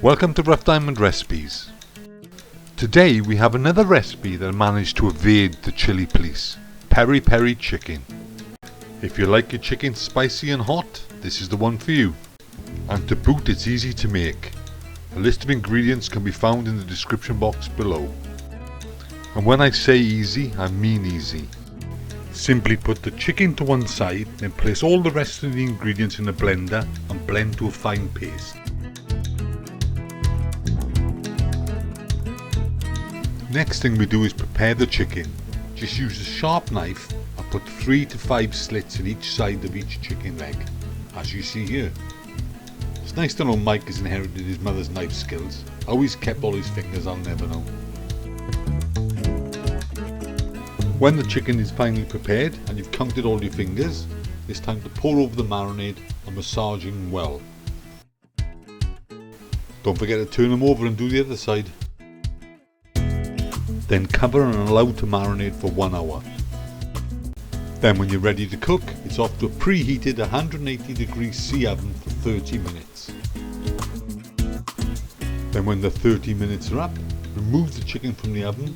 Welcome to Rough Diamond Recipes. Today we have another recipe that managed to evade the chili police. Peri Peri chicken. If you like your chicken spicy and hot, this is the one for you. And to boot, it's easy to make. A list of ingredients can be found in the description box below. And when I say easy, I mean easy. Simply put the chicken to one side, then place all the rest of the ingredients in a blender and blend to a fine paste. Next thing we do is prepare the chicken. Just use a sharp knife and put 3 to 5 slits in each side of each chicken leg, as you see here. It's nice to know Mike has inherited his mother's knife skills. How he's kept all his fingers, I'll never know. When the chicken is finally prepared and you've counted all your fingers, it's time to pour over the marinade and massaging well. Don't forget to turn them over and do the other side. Then cover and allow to marinate for 1 hour. Then when you're ready to cook, it's off to a preheated 180 degrees C oven for 30 minutes. Then when the 30 minutes are up, remove the chicken from the oven,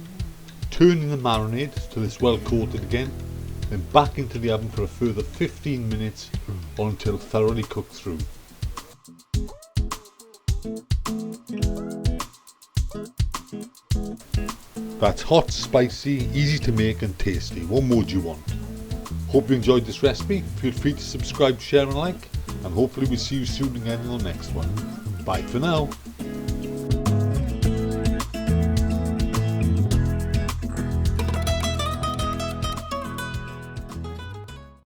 turn in the marinade till it's well coated again, then back into the oven for a further 15 minutes or until thoroughly cooked through. That's hot, spicy, easy to make and tasty. What more do you want? Hope you enjoyed this recipe. Feel free to subscribe, share and like, and hopefully we'll see you soon again in the next one. Bye for now.